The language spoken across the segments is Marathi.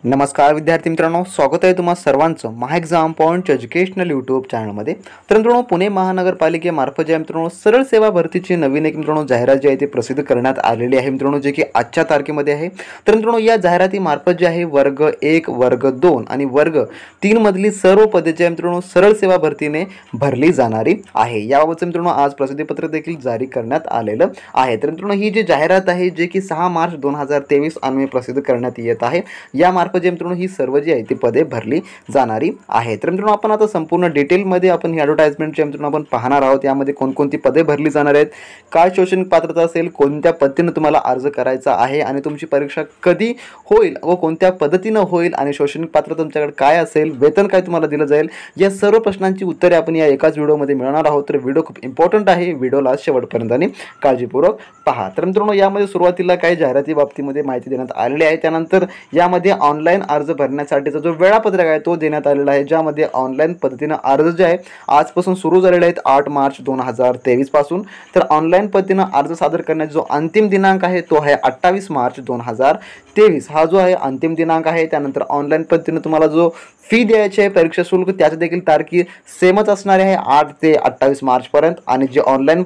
नमस्कार विद्यार्थी मित्रांनो, स्वागत आहे तुम्हा सर्वांचं महा एक्झाम पॉइंट एज्युकेशनल यूट्यूब चॅनलमध्ये। तर मित्रांनो, पुणे महानगरपालिकेमार्फत जे मित्रांनो सरळ सेवा भरतीची नवीन एक मित्रांनो जाहिरात जी आहे ती प्रसिद्ध करण्यात आलेली आहे मित्रांनो, जे की आजच्या तारखेमध्ये आहे। तर मित्रांनो, या जाहिरातीमार्फत जे आहे वर्ग 1, वर्ग 2 आणि वर्ग 3 मधली सर्व पदे जे मित्रांनो सरळ सेवा भरतीने भरली जाणारी आहे। याबाबतचं मित्रांनो आज प्रसिद्धीपत्र देखील जारी करण्यात आलेलं आहे। तर मित्रांनो, ही जी जाहिरात आहे जे की 6 मार्च 2023 अन्वये प्रसिद्ध करण्यात येत आहे। या जे मित्रांनो ही सर्व जी आहे ती पदे भरली जाणारी आहे। तर मित्रांनो, आपण आता संपूर्ण डिटेलमध्ये आपण ही ॲडव्हर्टाइजमेंटची मित्रांनो आपण पाहणार आहोत। यामध्ये कोणकोणती पदे भरली जाणार आहेत, काय शैक्षणिक पात्रता असेल, कोणत्या पद्धतीने तुम्हाला अर्ज करायचा आहे आणि तुमची परीक्षा कधी होईल व कोणत्या पद्धतीने होईल आणि शैक्षणिक पात्रता तुमच्याकडे काय असेल, वेतन काय तुम्हाला दिलं जाईल, या सर्व प्रश्नांची उत्तरे आपण या एकाच व्हिडिओमध्ये मिळणार आहोत। तर व्हिडिओ खूप इम्पॉर्टंट आहे, व्हिडिओला शेवटपर्यंत आणि काळजीपूर्वक पहा। तर मित्रांनो, यामध्ये सुरुवातीला काही जाहिराती बाबतीमध्ये माहिती देण्यात आलेली आहे। त्यानंतर यामध्ये ऑनलाईन अर्ज भरण्यासाठीचा जो वेळापत्रक आहे तो देण्यात आलेला आहे, ज्यामध्ये ऑनलाईन पद्धतीने अर्ज जे आहे आजपासून सुरू झालेले आहेत 8 मार्च 2023 पासून। तर ऑनलाईन पद्धतीने अर्ज सादर करण्याचा जो अंतिम दिनांक आहे तो आहे 28 मार्च 2023 हा जो आहे अंतिम दिनांक आहे। त्यानंतर ऑनलाईन पद्धतीने तुम्हाला जो फी द्यायची आहे परीक्षा शुल्क त्याची देखील तारखी सेमच असणार आहे 8 ते 28 मार्च पर्यंत। आणि जे ऑनलाईन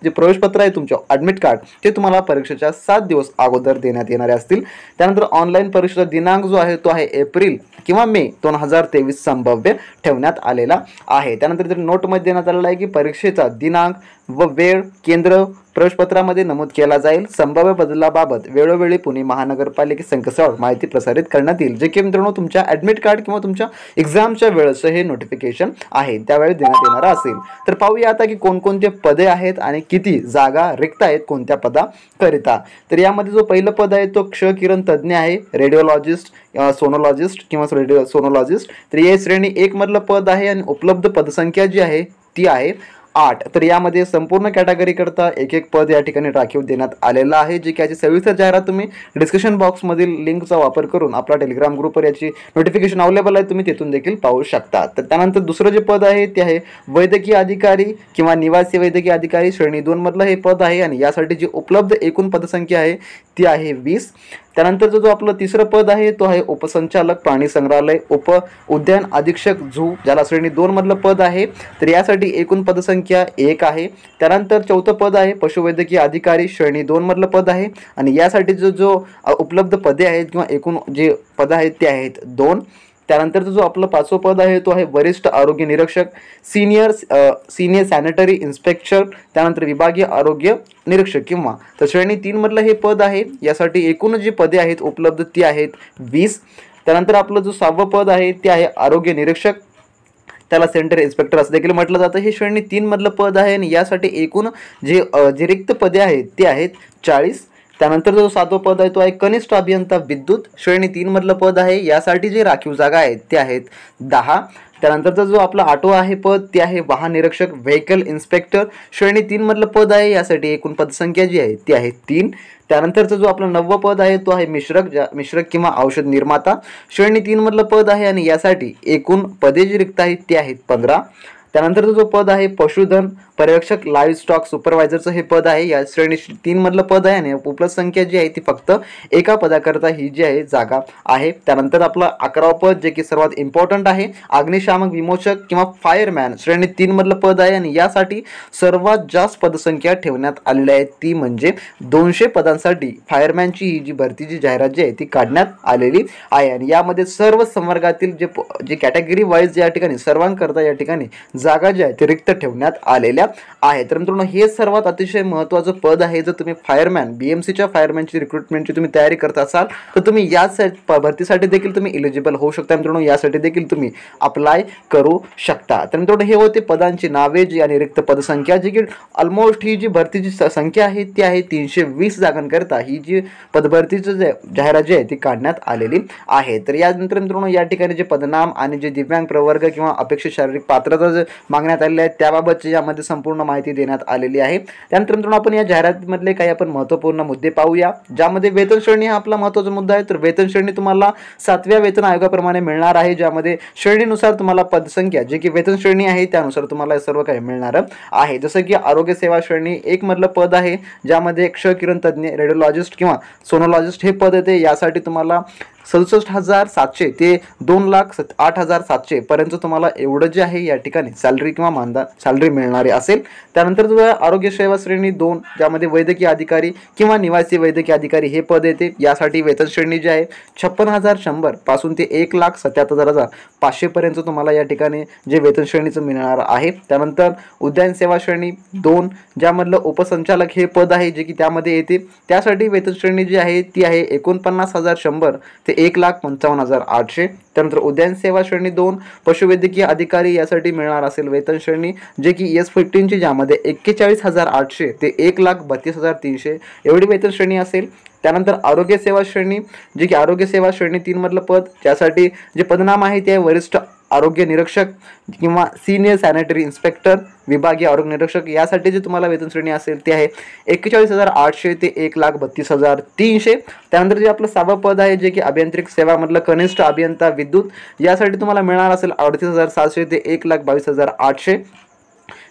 जे प्रवेशपत्र आहे तुमचे ॲडमिट कार्ड ते तुम्हाला परीक्षेच्या 7 दिवस अगोदर देण्यात येणारे असतील। त्यानंतर ऑनलाईन परीक्षेचा दिनांक जो आहे तो आहे एप्रिल किंवा मे 2023 संभाव्य ठेवण्यात आलेला आहे। त्यानंतर नोटमध्ये देण्यात आलेला आहे की परीक्षेचा दिनांक व वेळ केंद्र प्रवेशपत्रामध्ये नमूद केला जाईल। संभाव्य बदलाबाबत वेळोवेळी पुणे महानगरपालिके संकेतस्थळावर माहिती प्रसारित करण्यात येईल, जे की मित्रांनो तुमच्या ॲडमिट कार्ड किंवा तुमच्या एक्झामच्या वेळेस हे नोटिफिकेशन आहे त्यावेळी देण्यात येणार असेल। तर पाहूया आता की कोणकोणते पदे आहेत आणि किती जागा रिक्त आहेत कोणत्या पदाकरिता। तर यामध्ये जो पहिलं पद आहे तो क्ष किरण तज्ज्ञ आहे, रेडिओलॉजिस्ट, सोनोलॉजिस्ट किंवा सोनोलॉजिस्ट। तर हे श्रेणी 1 मधलं पद आहे आणि उपलब्ध पदसंख्या जी आहे ती आहे 8। तर यामध्ये संपूर्ण कॅटेगरी करता एक पद या ठिकाणी राखीव देण्यात आलेलं आहे, जे की याची सविस्तर जाहिरात तुम्ही डिस्क्रिप्शन बॉक्समधील लिंकचा वापर करून आपला टेलिग्राम ग्रुपवर याची नोटिफिकेशन अवेलेबल आहे, तुम्ही तिथून देखील पाहू शकता। तर त्यानंतर दुसरं जे पद आहे ते आहे वैद्यकीय अधिकारी किंवा निवासी वैद्यकीय अधिकारी, श्रेणी 2 मधलं हे पद आहे आणि यासाठी जी उपलब्ध एकूण पदसंख्या आहे ती आहे 20। त्यानंतर जो आपलं तिसरं पद आहे तो आहे उपसंचालक प्राणी संग्रहालय, उप उद्यान अधीक्षक झू, ज्याला श्रेणी 2 मधलं पद आहे। तर यासाठी एकूण पदसंख्या 1 आहे। त्यानंतर चौथं पद आहे पशुवैद्यकीय अधिकारी, श्रेणी 2 मधलं पद आहे आणि यासाठी जो उपलब्ध पदे आहेत किंवा एकूण जे पद आहेत ते आहेत 2। त्यानंतर जो आपलं 5वं पद आहे तो आहे वरिष्ठ आरोग्य निरीक्षक, सीनियर सॅनिटरी इन्स्पेक्टर, त्यानंतर विभागीय आरोग्य निरीक्षक किंवा तर श्रेणी 3 मधलं हे पद आहे। यासाठी एकूण जी पदे आहेत उपलब्ध ती आहेत 20। त्यानंतर आपलं जो 6वं पद आहे ते आहे आरोग्य निरीक्षक, त्याला सेंटर इन्स्पेक्टर असं देखील म्हटलं जातं। हे श्रेणी 3 मधलं पद आहे आणि यासाठी एकूण जे रिक्त पदे आहेत ते आहेत 40। त्यानंतर जो 7वं पद आहे तो आहे कनिष्ठ अभियंता विद्युत, श्रेणी 3 मधलं पद आहे। यासाठी जे राखीव जागा आहेत ते आहेत 10। त्यानंतरचा जो आपला 8वं आहे पद ते आहे वाहन निरीक्षक, व्हेकल इन्स्पेक्टर, श्रेणी 3 मधलं पद आहे। यासाठी एकूण पदसंख्या जी आहे ती आहे 3। त्यानंतरचं जो आपलं 9वं पद आहे तो आहे मिश्रक किंवा औषध निर्माता, श्रेणी 3 मधलं पद आहे आणि यासाठी एकूण पदे जी रिक्त आहेत ते आहेत 15। त्यानंतरचं जो पद आहे पशुधन पर्यवेक्षक, लाईव्ह स्टॉक सुपरवायझरचं हे पद आहे। या श्रेणी 3 मधलं पद आहे आणि उपलब्ध संख्या जी आहे ती फक्त एका पदाकरता ही जी आहे जागा आहे। त्यानंतर आपलं 11वं पद जे की सर्वात इम्पॉर्टंट आहे अग्निशामक विमोचक किंवा फायरमॅन, श्रेणी 3 मधलं पद आहे आणि यासाठी सर्वात जास्त पदसंख्या ठेवण्यात आलेली आहे, ती म्हणजे 200 पदांसाठी फायरमॅनची ही जी भरतीची जाहिरात जी आहे ती काढण्यात आलेली आहे। आणि यामध्ये सर्व संवर्गातील जे कॅटेगरी वाईज या ठिकाणी सर्वांकरता या ठिकाणी जागा जी आहे ते रिक्त ठेवण्यात आलेल्या आहे। तर मित्रांनो, हे सर्वात अतिशय महत्त्वाचं पद आहे। जर तुम्ही फायरमॅन BMCच्या फायरमॅनची रिक्रुटमेंटची तुम्ही तयारी करत असाल तर तुम्ही या भरतीसाठी देखील तुम्ही इलिजिबल होऊ शकता मित्रांनो, यासाठी देखील तुम्ही अप्लाय करू शकता। तर मित्रांनो, हे होते पदांची नावे जी आणि रिक्त पदसंख्या, जी की ऑलमोस्ट ही जी भरतीची संख्या आहे ती आहे 320 जागांकरिता ही जी पदभरतीचं जाहिरात जी आहे ती काढण्यात आलेली आहे। तर यानंतर मित्रांनो या ठिकाणी जे पदनाम आणि जे दिव्यांग प्रवर्ग किंवा अपेक्षित शारीरिक पात्रता जे मागण्यात आलेले आहेत त्याबाबतची यामध्ये संपूर्ण माहिती देण्यात आलेली आहे। त्यानंतर मित्रांनो आपण या जाहिरातीमधले काही आपण महत्त्वपूर्ण मुद्दे पाहूया, ज्यामध्ये वेतन श्रेणी हा आपला महत्त्वाचा मुद्दा आहे। तर वेतन श्रेणी तुम्हाला 7व्या वेतन आयोगाप्रमाणे मिळणार आहे, ज्यामध्ये श्रेणीनुसार तुम्हाला पदसंख्या जे की वेतन श्रेणी आहे त्यानुसार तुम्हाला सर्व काही मिळणार आहे। जसं की आरोग्य सेवा श्रेणी 1 मधलं पद आहे, ज्यामध्ये क्ष किरण तज्ज्ञ, रेडिओलॉजिस्ट किंवा सोनोलॉजिस्ट हे पद येते। यासाठी तुम्हाला 67,700 ते 2,08,700 पर्यंत तुम्हाला एवढं जे आहे या ठिकाणी सॅलरी किंवा मानधन सॅलरी मिळणारे असेल. त्यानंतर जो आहे आरोग्य सेवा श्रेणी 2 ज्यामध्ये वैद्यकीय अधिकारी किंवा निवासी वैद्यकीय अधिकारी हे पद येते. यासाठी वेतन श्रेणी जी आहे 56,100 पासून ते 1,77,500 पर्यंत तुम्हाला या ठिकाणी जे वेतन श्रेणीचं मिळणार आहे. त्यानंतर उद्यान सेवा श्रेणी 2 ज्यामधलं उपसंचालक हे पद आहे जे की त्यामध्ये येते. त्यासाठी वेतन श्रेणी जी आहे ती आहे 49,100 ते 1,55,800. त्यानंतर उद्यान सेवा श्रेणी 2 पशुवैद्यकीय अधिकारी यासाठी मिळणार असेल वेतन श्रेणी जे की S15 ची ज्यामध्ये 41,800 ते 1,32,300 एवढी वेतन श्रेणी असेल. त्यानंतर आरोग्य सेवा श्रेणी जे की आरोग्य सेवा श्रेणी 3 मधलं पद ज्यासाठी जे पदनाम आहे ते वरिष्ठ आरोग्य निरीक्षक किंवा सिनियर सॅनिटरी इन्स्पेक्टर विभागीय आरोग्य निरीक्षक यासाठी जे तुम्हाला वेतन श्रेणी असेल ते आहे 41,800 ते 1,32,300. त्यानंतर जे आपलं 6वं पद आहे जे की अभियांत्रिक सेवामधलं कनिष्ठ अभियंता विद्युत यासाठी तुम्हाला मिळणार असेल 38,700 ते 1,22,800.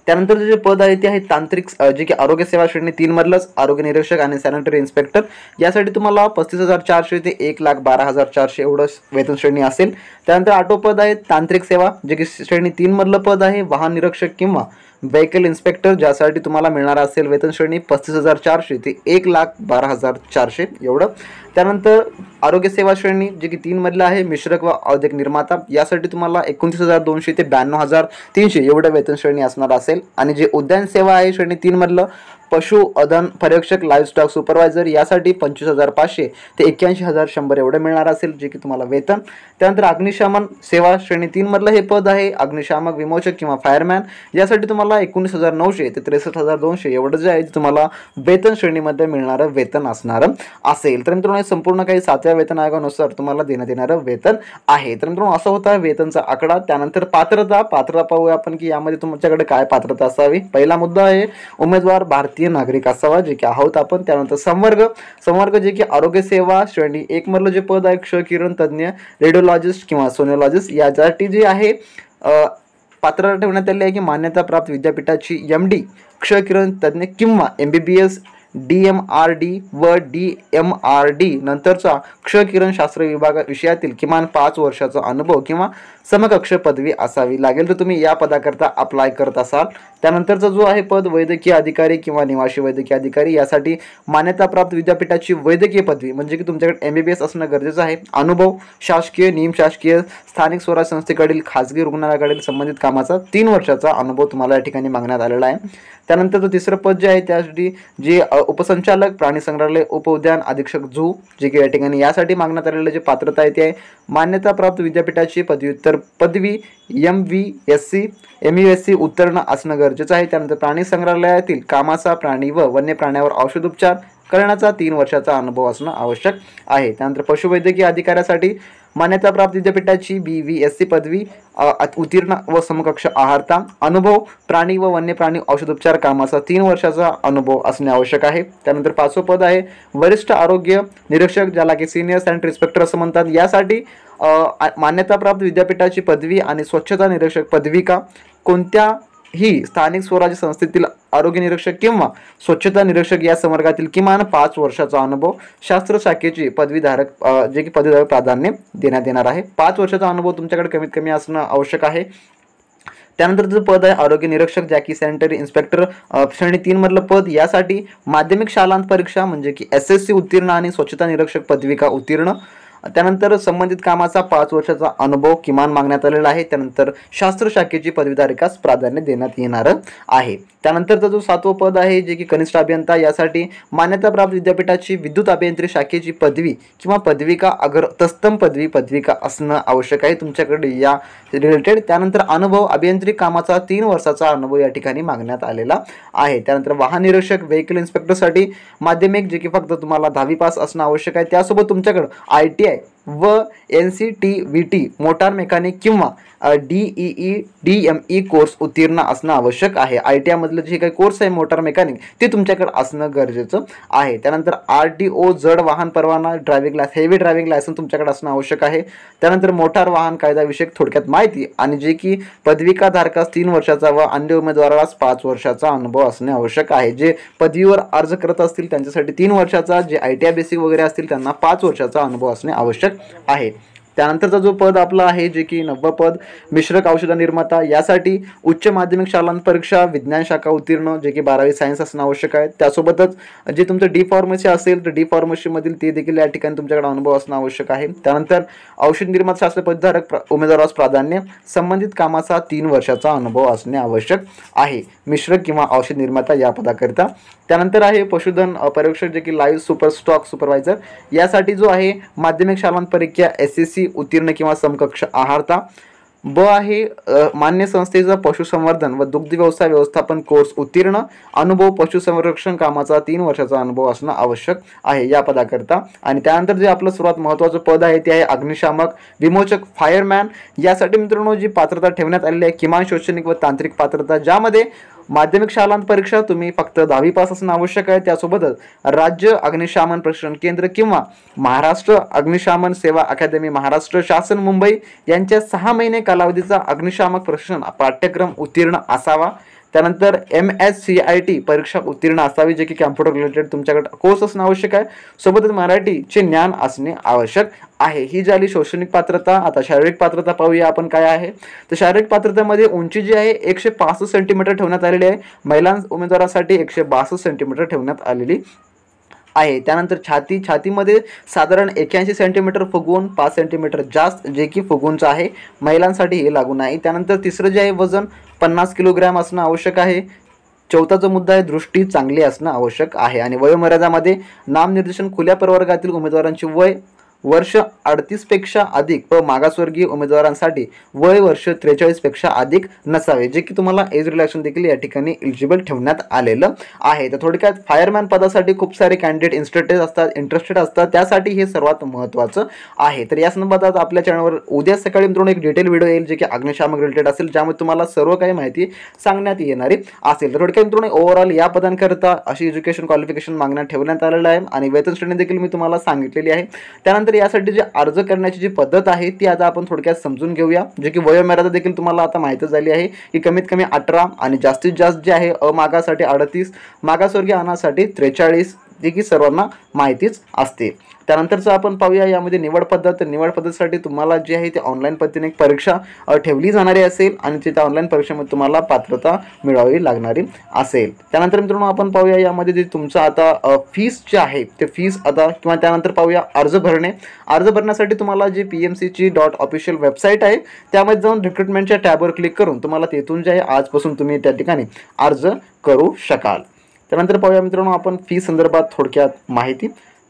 त्यानंतर जे पद आहे ते आहे तांत्रिक जे की आरोग्य सेवा श्रेणी 3 मधलंच आरोग्य निरीक्षक आणि सॅनिटरी इन्स्पेक्टर यासाठी तुम्हाला 35,400 ते 1,12,400 एवढं वेतन श्रेणी असेल. त्यानंतर 8वं पद आहे तांत्रिक सेवा जे की श्रेणी 3 मधलं पद आहे वाहन निरीक्षक किंवा व्हेकल इन्स्पेक्टर ज्यासाठी तुम्हाला मिळणार असेल वेतन श्रेणी 35,400 ते 1,12,400 एवढं. त्यानंतर आरोग्य सेवा श्रेणी जे की 3 मधलं आहे मिश्रक व औद्योगिक निर्माता यासाठी तुम्हाला 29,200 ते 92,300 एवढं वेतन श्रेणी असणार असेल. आणि जे उद्यान सेवा आहे श्रेणी 3 मधलं पशु अधन पर्यवेक्षक लाईव्हस्टॉक सुपरवायझर यासाठी 25,500 ते 81,100 एवढं मिळणार असेल जे की तुम्हाला वेतन. त्यानंतर अग्निशमन सेवा श्रेणी 3 मधलं हे पद आहे अग्निशामक विमोचक किंवा फायरमॅन यासाठी तुम्हाला 19,900 ते 63,200 एवढं जे आहे तुम्हाला वेतन श्रेणीमध्ये मिळणारं वेतन असणारं असेल. तर मित्रांनो हे संपूर्ण काही 7व्या वेतन आयोगानुसार तुम्हाला देण्यात येणारं वेतन आहे. तर मित्रांनो असा होता वेतनचा आकडा. त्यानंतर पात्रता पाहूया आपण की यामध्ये तुमच्याकडे काय पात्रता असावी. पहिला मुद्दा आहे उमेदवार भारतीय नागरिक असावा जे की आहोत आपण. त्यानंतर संवर्ग जे की आरोग्य सेवा श्रेणी 1 मधलं जे पद आहे क्ष किरण तज्ञ रेडिओलॉजिस्ट किंवा सोनिओलॉजिस्ट यासाठी जे आहे पात्रता ठेवण्यात आली आहे की मान्यता प्राप्त विद्यापीठाची MD क्ष किरण तज्ञ किंवा MBBS DMRD व DMRD नंतरचा क्ष किरण शास्त्र विभाग विषयातील किमान 5 वर्षाचा अनुभव किंवा समकक्ष पदवी असावी लागेल तर तुम्ही या पदाकरता अप्लाय करत असाल. त्यानंतरचा जो आहे पद वैद्यकीय अधिकारी किंवा निवासी वैद्यकीय अधिकारी यासाठी मान्यता प्राप्त विद्यापीठाची वैद्यकीय पदवी म्हणजे की तुमच्याकडे MBBS असणं गरजेचं आहे. अनुभव शासकीय निमशासकीय स्थानिक स्वराज्य संस्थेकडील खाजगी रुग्णालयाकडील संबंधित कामाचा 3 वर्षाचा अनुभव तुम्हाला या ठिकाणी मागण्यात आलेला आहे. त्यानंतर तिसरं पद जे आहे त्यासाठी जे उपसंचालक प्राणी संग्रहालय उपउद्यान अधीक्षक झू जे की या ठिकाणी यासाठी मागण्यात आलेलं जे पात्रता आहे ते आहे मान्यता प्राप्त विद्यापीठाची पदव्युत्तर पदवी MVSC MUSC उत्तीर्ण असणं गरजेचं आहे. त्यानंतर प्राणी संग्रहालयातील कामाचा प्राणी व वन्य प्राण्यावर औषधोपचार करण्याचा 3 वर्षाचा अनुभव असणं आवश्यक आहे. त्यानंतर पशुवैद्यकीय अधिकाऱ्यासाठी मान्यता प्राप्त विद्यापीठाची BVSC पदवी उत्तीर्ण व समकक्ष आहारता अनुभव प्राणी व वन्य प्राणी औषधोपचार कामाचा 3 वर्षाचा अनुभव असणे आवश्यक आहे. त्यानंतर 5वं पद आहे वरिष्ठ आरोग्य निरीक्षक ज्याला की सिनियर सॅनिटरी इन्स्पेक्टर असं म्हणतात यासाठी मान्यता प्राप्त विद्यापीठाची पदवी आणि स्वच्छता निरीक्षक पदविका कोणत्याही स्थानिक स्वराज्य संस्थेतील आरोग्य निरीक्षक किंवा स्वच्छता निरीक्षक या संवर्गातील किमान 5 वर्षाचा अनुभव शास्त्र शाखेची पदवीधारक जे की पदवीधारक प्राधान्य देण्यात येणार आहे. 5 वर्षाचा अनुभव तुमच्याकडे कमीत कमी असणं आवश्यक आहे. त्यानंतर जो पद आहे आरोग्य निरीक्षक ज्या की सॅनिटरी इन्स्पेक्टर श्रेणी 3 मधलं पद यासाठी माध्यमिक शालांत परीक्षा म्हणजे की SSC उत्तीर्ण आणि स्वच्छता निरीक्षक पदविका उत्तीर्ण. त्यानंतर संबंधित कामाचा 5 वर्षाचा अनुभव किमान मागण्यात आलेला आहे. त्यानंतर शास्त्र शाखेची पदवीधारकास प्राधान्य देण्यात येणार आहे. त्यानंतरचा जो 7वं पद आहे जे की कनिष्ठ अभियंता यासाठी मान्यता प्राप्त विद्यापीठाची विद्युत अभियंत्री शाखेची पदवी किंवा पदविका अगर तत्सम पदविका असणं आवश्यक आहे तुमच्याकडे या रिलेटेड. त्यानंतर अनुभव अभियांत्रिक कामाचा 3 वर्षाचा अनुभव या ठिकाणी मागण्यात आलेला आहे. त्यानंतर वाहन निरीक्षक व्हेकल इन्स्पेक्टरसाठी माध्यमिक जे की फक्त तुम्हाला 10वी पास असणं आवश्यक आहे. त्यासोबत तुमच्याकडे ITI व NCTVT मोटार मेकॅनिक किंवा DEE DME कोर्स उत्तीर्ण असणं आवश्यक आहे. ITI मधलं जे काही कोर्स आहे मोटार मेकॅनिक ते तुमच्याकडे असणं गरजेचं आहे. त्यानंतर RTO जड वाहन परवाना ड्रायव्हिंग हेवी ड्रायव्हिंग लायसन्स तुमच्याकडे असणं आवश्यक आहे. त्यानंतर मोटार वाहन कायदाविषयक थोडक्यात माहिती आणि जे की पदविका धारकास 3 वर्षाचा व अन्य उमेदवारास 5 वर्षाचा अनुभव असणे आवश्यक आहे. जे पदवीवर अर्ज करत असतील त्यांच्यासाठी 3 वर्षाचा, जे ITI बेसिक वगैरे असतील त्यांना 5 वर्षाचा अनुभव असणे आवश्यक आवश्यक आहे. त्यानंतरचा जो पद आपला आहे जे की 90 पद मिश्रक औषध निर्माता, यासाठी उच्च माध्यमिक शालांत परीक्षा विज्ञान शाखा उत्तीर्ण जे की 12वी सायन्स असणं आवश्यक आहे. त्यासोबतच जे तुमचं डी फार्मसी असेल तर डी फार्मसीमधील ते देखील या ठिकाणी तुमच्याकडे अनुभव असणं आवश्यक आहे. त्यानंतर औषध निर्माता शास्त्र पदधारक उमेदवारास प्राधान्य, संबंधित कामाचा 3 वर्षाचा अनुभव असणे आवश्यक आहे मिश्रक किंवा औषध निर्माता या पदाकरिता. त्यानंतर आहे पशुधन पर्यवेक्षक जे की लाईव्ह सुपर स्टॉक सुपरवायझर, यासाठी जो आहे माध्यमिक शालांत परीक्षा SSC उत्तीर्ण किंवा समकक्ष आहारता. ब आहे मान्य संस्थेचा पशुसंवर्धन व दुग्ध व्यवसाय व्यवस्थापन कोर्स उत्तीर्ण, अनुभव पशुसंरक्षण कामाचा 3 वर्षाचा अनुभव असणं आवश्यक आहे या पदाकरता. आणि त्यानंतर जे आपलं सर्वात महत्त्वाचं पद आहे ते आहे अग्निशामक विमोचक फायरमॅन. यासाठी मित्रांनो जी पात्रता ठेवण्यात आलेली आहे किमान शैक्षणिक व तांत्रिक पात्रता, ज्यामध्ये माध्यमिक शालांत परीक्षा तुम्ही फक्त 10वी पास असणं आवश्यक आहे. त्यासोबतच राज्य अग्निशमन प्रशिक्षण केंद्र किंवा महाराष्ट्र अग्निशमन सेवा अकादमी महाराष्ट्र शासन मुंबई यांच्या 6 महिने कालावधीचा अग्निशामक प्रशिक्षण पाठ्यक्रम उत्तीर्ण असावा. त्यानंतर MSCIT परीक्षा उत्तीर्ण असावी जे की कॅम्प्युटर रिलेटेड तुमच्याकडे कोर्स असणं आवश्यक आहे. सोबतच मराठीचे ज्ञान असणे आवश्यक आहे. ही झाली शैक्षणिक पात्रता. आता शारीरिक पात्रता पाहूया आपण काय आहे. तर शारीरिक पात्रतेमध्ये उंची जी आहे 165 सेंटीमीटर ठेवण्यात आलेली आहे. महिला उमेदवारासाठी 162 सेंटीमीटर ठेवण्यात आलेली आहे. त्यानंतर छातीमध्ये साधारण 81 सेंटीमीटर फुगवून 5 सेंटीमीटर जास्त जे की फुगवूनचं आहे, महिलांसाठी हे लागू नाही. त्यानंतर तिसरं जे आहे वजन 50 किलोग्रॅम असणं आवश्यक आहे. चौथा जो मुद्दा आहे दृष्टी चांगली असणं आवश्यक आहे. आणि वयोमर्यादामध्ये नामनिर्देशन खुल्या प्रवर्गातील उमेदवारांची वय वर्ष 38 पेक्षा अधिक व मागासवर्गीय उमेदवारांसाठी वय वर्ष 43 पेक्षा अधिक नसावे, जे की तुम्हाला एज रिलॅक्शन देखील या ठिकाणी एलिजिबल ठेवण्यात आलेलं आहे. तर थोडक्यात फायरमॅन पदासाठी खूप सारे कॅन्डिडेट इंटरेस्टेड असतात, त्यासाठी हे सर्वात महत्त्वाचं आहे. तर या संदर्भात आपल्या चॅनलवर उद्या सकाळी मित्रांनो एक डिटेल व्हिडिओ येईल जे की अग्निशामक रिलेटेड असेल, ज्यामध्ये तुम्हाला सर्व काही माहिती सांगण्यात येणारी असेल. तर थोडक्यात मित्रांनो ओव्हरऑल या पदांकरता अशी एज्युकेशन क्वालिफिकेशन मागण्यात ठेवण्यात आलेलं आहे आणि वेतन श्रेणी देखील मी तुम्हाला सांगितलेली आहे. त्यानंतर यासाठी जे अर्ज करण्याची जी पद्धत आहे ती आता आपण थोडक्यात समजून घेऊया, जे की वयोमर्यादा देखील तुम्हाला आता माहिती झाली आहे की कमीत कमी 18 आणि जास्तीत जास्त जे आहे अमागासाठी 38, मागासवर्गीय अनासाठी 43, जे की सर्वांना माहितीच असते. त्यानंतरचं आपण पाहूया यामध्ये निवड पद्धत. निवड पद्धतीसाठी तुम्हाला जे आहे ते ऑनलाईन पद्धतीने एक परीक्षा ठेवली जाणारी असेल आणि त्या ऑनलाईन परीक्षेमध्ये तुम्हाला पात्रता मिळवावी लागणारी असेल. त्यानंतर मित्रांनो आपण पाहूया यामध्ये जे तुमचं आता फीस जे आहे ते फीस आता किंवा त्यानंतर पाहूया अर्ज भरणे. अर्ज भरण्यासाठी तुम्हाला जी PMCC.official वेबसाईट आहे त्यामध्ये जाऊन रिक्रुटमेंटच्या टॅबवर क्लिक करून तुम्हाला तेथून जे आहे आजपासून तुम्ही त्या ठिकाणी अर्ज करू शकाल. त्यानंतर पाहूया मित्रांनो आपण फी संदर्भात थोडक्यात माहिती.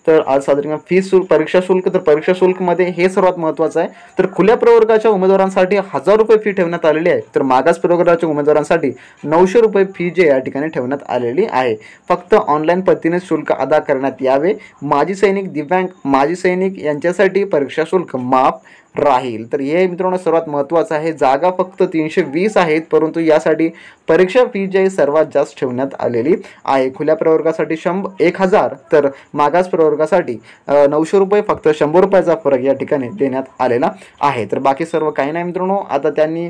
तर आज साधारण फीस शुल्क परीक्षा शुल्क, तर परीक्षा शुल्कमध्ये हे सर्वात महत्त्वाचं आहे. तर खुल्या प्रवर्गाच्या उमेदवारांसाठी 1000 रुपये फी ठेवण्यात आलेली आहे. तर मागास प्रवर्गाच्या उमेदवारांसाठी 900 रुपये फी जे या ठिकाणी ठेवण्यात आलेली आहे. फक्त ऑनलाईन पद्धतीने शुल्क अदा करण्यात यावे. माजी सैनिक, दिव्यांग, माजी सैनिक यांच्यासाठी परीक्षा शुल्क माफ राहील. तर हे मित्रांनो सर्वात महत्त्वाचं आहे. जागा फक्त 320 आहेत, परंतु यासाठी परीक्षा फी जी आहे सर्वात जास्त ठेवण्यात आलेली आहे. खुल्या प्रवर्गासाठी 1000, तर मागास प्रवर्गासाठी 900 रुपये, फक्त 100 रुपयाचा फरक या ठिकाणी देण्यात आलेला आहे. तर बाकी सर्व काही नाही मित्रांनो. आता त्यांनी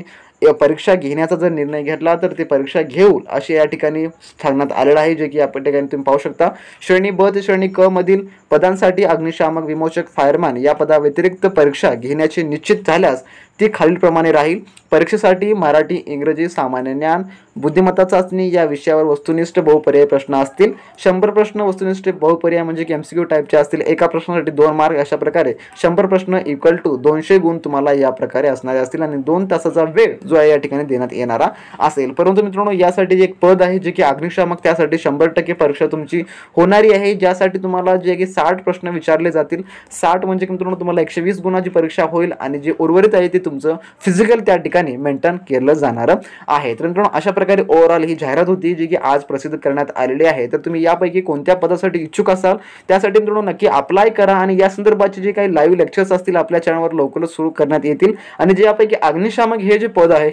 परीक्षा घेण्याचा जर निर्णय घेतला तर ते परीक्षा घेऊ असे या ठिकाणी सांगण्यात आलेलं आहे, जे की या ठिकाणी तुम्ही पाहू शकता. श्रेणी ब ते श्रेणी क मधील पदांसाठी अग्निशामक विमोचक फायरमॅन या पदाव्यतिरिक्त परीक्षा घेण्याचे निश्चित झाल्यास ती खालीलप्रमाणे राहील. परीक्षेसाठी मराठी, इंग्रजी, सामान्य ज्ञान, बुद्धिमत्ता चाचणी या विषयावर वस्तुनिष्ठ बहुपर्यायी प्रश्न असतील. 100 प्रश्न वस्तुनिष्ठ बहुपर्याय म्हणजे की MCQ टाईपचे असतील. एका प्रश्नासाठी 2 मार्क, अशा प्रकारे 100 प्रश्न इक्वल टू 200 गुण तुम्हाला या प्रकारे असणारे असतील आणि 2 तासाचा वेळ जो आहे या ठिकाणी देण्यात येणारा असेल. परंतु मित्रांनो यासाठी एक पद आहे जे की अग्निशामक, त्यासाठी 100% परीक्षा तुमची होणारी आहे, ज्यासाठी तुम्हाला जे की 60 प्रश्न विचारले जातील. 60 म्हणजे मित्रांनो तुम्हाला 120 गुणाची परीक्षा होईल आणि जे उर्वरित आहे ते तुमचं फिजिकल त्या ठिकाणी मेंटेन केलं जाणार आहे. तर मित्रांनो अशा प्रकारे ओव्हरऑल ही जाहिरात होती जी की आज प्रसिद्ध करण्यात आलेली आहे. तर तुम्ही यापैकी कोणत्या पदासाठी इच्छुक असाल त्यासाठी मित्रांनो नक्की अप्लाय करा आणि या संदर्भाचे जे काही लाईव्ह लेक्चर्स असतील आपल्या चॅनलवर लवकरच सुरू करण्यात येतील. आणि जे यापैकी अग्निशामक हे जे पद आहे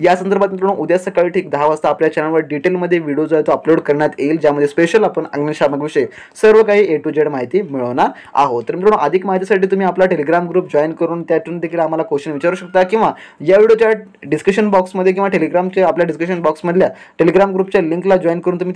या संदर्भात मित्रांनो उद्या सकाळी ठीक 10 वाजता आपल्या चॅनलवर डिटेलमध्ये व्हिडिओ जो आहे तो अपलोड करण्यात येईल, ज्यामध्ये स्पेशल आपण अग्निशामक विषय सर्व काही A to Z माहिती मिळवणार आहोत. तर मित्रांनो अधिक माहितीसाठी तुम्ही आपला टेलिग्राम ग्रुप जॉईन करून त्यातून देखील आम्हाला क्वेश्चन विचारू शकता किंवा या व्हिडिओच्या डिस्कशन बॉक्समध्ये किंवा टेलिग्रामच्या आपल्या डिस्कशन बॉक्समधल्या टेलिग्राम ग्रुपच्या लिंकला जॉईन करून तुम्ही